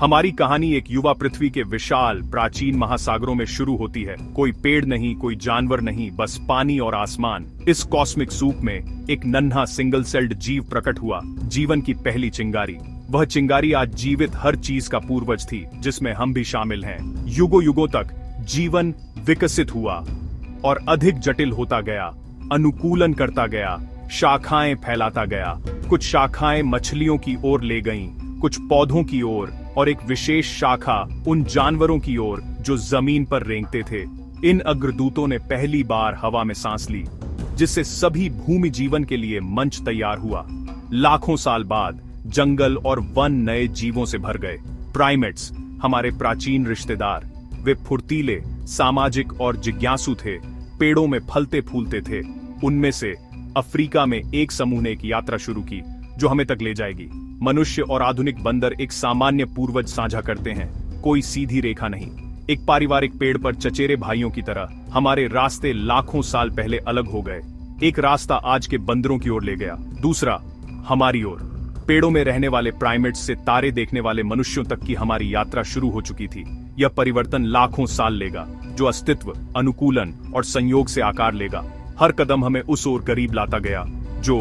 हमारी कहानी एक युवा पृथ्वी के विशाल प्राचीन महासागरों में शुरू होती है। कोई पेड़ नहीं, कोई जानवर नहीं, बस पानी और आसमान। इस कॉस्मिक सूप में एक नन्हा सिंगल सेल्ड जीव प्रकट हुआ, जीवन की पहली चिंगारी। वह चिंगारी आज जीवित हर चीज का पूर्वज थी, जिसमें हम भी शामिल हैं। युगों युगों तक जीवन विकसित हुआ और अधिक जटिल होता गया, अनुकूलन करता गया, शाखाएं फैलाता गया। कुछ शाखाएं मछलियों की ओर ले गईं, कुछ पौधों की ओर और एक विशेष शाखा उन जानवरों की ओर जो जमीन पर रेंगते थे। इन अग्रदूतों ने पहली बार हवा में सांस ली, जिससे सभी भूमि जीवन के लिए मंच तैयार हुआ। लाखों साल बाद जंगल और वन नए जीवों से भर गए। प्राइमेट्स, हमारे प्राचीन रिश्तेदार, वे फुर्तीले, सामाजिक और जिज्ञासु थे। पेड़ों में फलते फूलते थे। उनमें से अफ्रीका में एक समूह ने एक यात्रा शुरू की जो हमें तक ले जाएगी। मनुष्य और आधुनिक बंदर एक सामान्य पूर्वज साझा करते हैं, कोई सीधी रेखा नहीं। एक पारिवारिक पेड़ पर चचेरे भाइयों की तरह हमारे रास्ते लाखों साल पहले अलग हो गए। एक रास्ता आज के बंदरों की ओर ले गया, दूसरा हमारी ओर। पेड़ों में रहने वाले प्राइमेट्स से तारे देखने वाले मनुष्यों तक की हमारी यात्रा शुरू हो चुकी थी। यह परिवर्तन लाखों साल लेगा, जो अस्तित्व, अनुकूलन और संयोग से आकार लेगा। हर कदम हमें उस ओर करीब लाता गया जो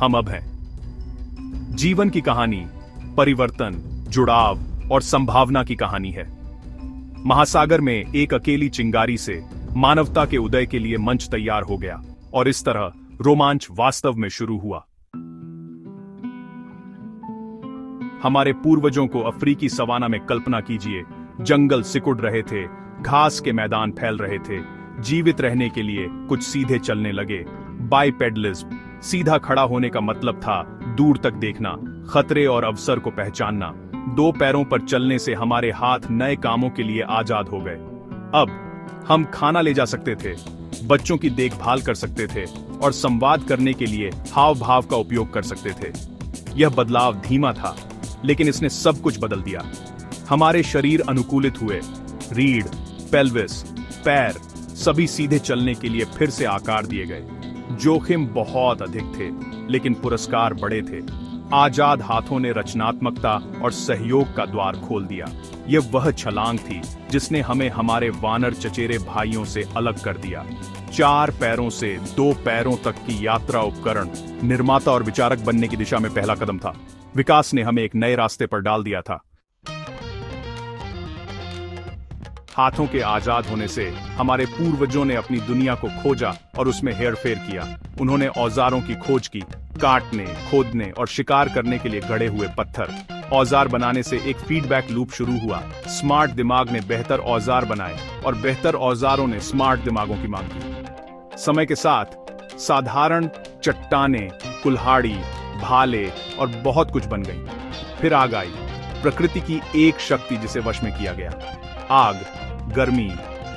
हम अब हैं। जीवन की कहानी परिवर्तन, जुड़ाव और संभावना की कहानी है। महासागर में एक अकेली चिंगारी से मानवता के उदय के लिए मंच तैयार हो गया और इस तरह रोमांच वास्तव में शुरू हुआ। हमारे पूर्वजों को अफ्रीकी सवाना में कल्पना कीजिए। जंगल सिकुड़ रहे थे, घास के मैदान फैल रहे थे। जीवित रहने के लिए कुछ सीधे चलने लगे। बाइपेडलिज्म, सीधा खड़ा होने का मतलब था दूर तक देखना, खतरे और अवसर को पहचानना। दो पैरों पर चलने से हमारे हाथ नए कामों के लिए आजाद हो गए। अब हम खाना ले जा सकते थे, बच्चों की देखभाल कर सकते थे और संवाद करने के लिए हाव भाव का उपयोग कर सकते थे। यह बदलाव धीमा था, लेकिन इसने सब कुछ बदल दिया। हमारे शरीर अनुकूलित हुए। रीढ़, पेल्विस, पैर सभी सीधे चलने के लिए फिर से आकार दिए गए। जोखिम बहुत अधिक थे, लेकिन पुरस्कार बड़े थे। आजाद हाथों ने रचनात्मकता और सहयोग का द्वार खोल दिया। यह वह छलांग थी जिसने हमें हमारे वानर चचेरे भाइयों से अलग कर दिया। 4 पैरों से 2 पैरों तक की यात्रा उपकरण निर्माता और विचारक बनने की दिशा में पहला कदम था। विकास ने हमें एक नए रास्ते पर डाल दिया था। हाथों के आजाद होने से हमारे पूर्वजों ने अपनी दुनिया को खोजा और उसमें हेरफेर किया। उन्होंने औजारों की खोज की, काटने, खोदने और शिकार करने के लिए गढ़े हुए पत्थर। औजार बनाने से एक फीडबैक लूप शुरू हुआ। स्मार्ट दिमाग ने बेहतर औजार बनाए और बेहतर औजारों ने स्मार्ट दिमागों की मांग की। समय के साथ साधारण चट्टानें, कुल्हाड़ी, भाले और बहुत कुछ बन गई। फिर आग आई, प्रकृति की एक शक्ति जिसे वश में किया गया। आग गर्मी,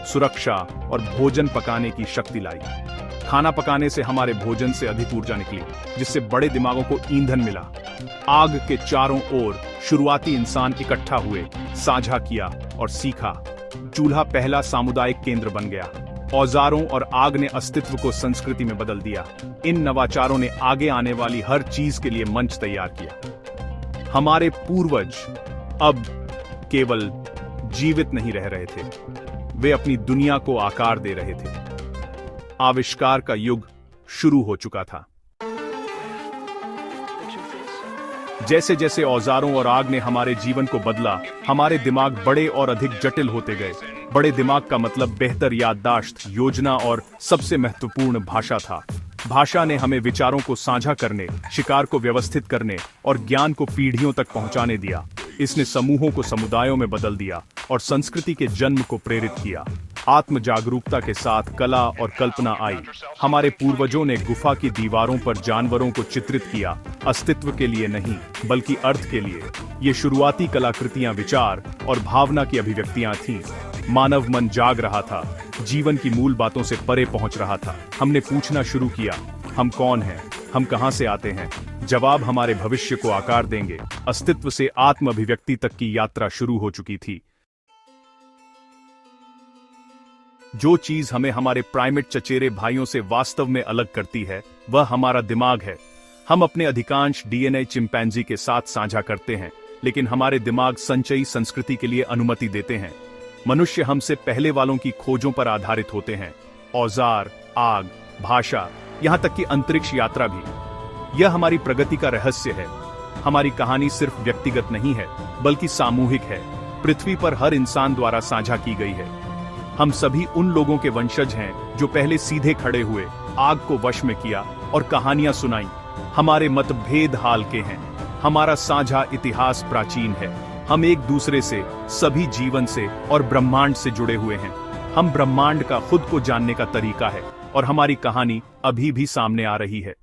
सुरक्षा और भोजन पकाने की शक्ति लाई। खाना पकाने से हमारे भोजन से अधिक ऊर्जा निकली, जिससे बड़े दिमागों को ईंधन मिला। आग के चारों ओर शुरुआती इंसान इकट्ठा हुए, साझा किया और सीखा। चूल्हा पहला सामुदायिक केंद्र बन गया। औजारों और आग ने अस्तित्व को संस्कृति में बदल दिया। इन नवाचारों ने आगे आने वाली हर चीज के लिए मंच तैयार किया। हमारे पूर्वज अब केवल जीवित नहीं रह रहे थे, वे अपनी दुनिया को आकार दे रहे थे। आविष्कार का युग शुरू हो चुका था। जैसे जैसे औजारों और आग ने हमारे जीवन को बदला, हमारे दिमाग बड़े और अधिक जटिल होते गए। बड़े दिमाग का मतलब बेहतर याददाश्त, योजना और सबसे महत्वपूर्ण भाषा था। भाषा ने हमें विचारों को साझा करने, शिकार को व्यवस्थित करने और ज्ञान को पीढ़ियों तक पहुंचाने दिया। इसने समूहों को समुदायों में बदल दिया और संस्कृति के जन्म को प्रेरित किया। आत्म जागरूकता के साथ कला और कल्पना आई। हमारे पूर्वजों ने गुफा की दीवारों पर जानवरों को चित्रित किया, अस्तित्व के लिए नहीं बल्कि अर्थ के लिए। ये शुरुआती कलाकृतियां विचार और भावना की अभिव्यक्तियां थीं। मानव मन जाग रहा था, जीवन की मूल बातों से परे पहुंच रहा था। हमने पूछना शुरू किया, हम कौन हैं, हम कहां से आते हैं। जवाब हमारे भविष्य को आकार देंगे। अस्तित्व से आत्म अभिव्यक्ति तक की यात्रा शुरू हो चुकी थी। जो चीज हमें हमारे प्राइमेट चचेरे भाइयों से वास्तव में अलग करती है, वह हमारा दिमाग है। हम अपने अधिकांश डीएनए चिंपैंजी के साथ साझा करते हैं, लेकिन हमारे दिमाग संचयी संस्कृति के लिए अनुमति देते हैं। मनुष्य हमसे पहले वालों की खोजों पर आधारित होते हैं। औजार, आग, भाषा, यहां तक कि अंतरिक्ष यात्रा भी। यह हमारी प्रगति का रहस्य है। हमारी कहानी सिर्फ व्यक्तिगत नहीं है, बल्कि सामूहिक है। पृथ्वी पर हर इंसान द्वारा साझा की गई है। हम सभी उन लोगों के वंशज हैं जो पहले सीधे खड़े हुए, आग को वश में किया और कहानियां सुनाई। हमारे मतभेद हाल के हैं। हमारा साझा इतिहास प्राचीन है। हम एक दूसरे से, सभी जीवन से और ब्रह्मांड से जुड़े हुए हैं। हम ब्रह्मांड का खुद को जानने का तरीका है और हमारी कहानी अभी भी सामने आ रही है।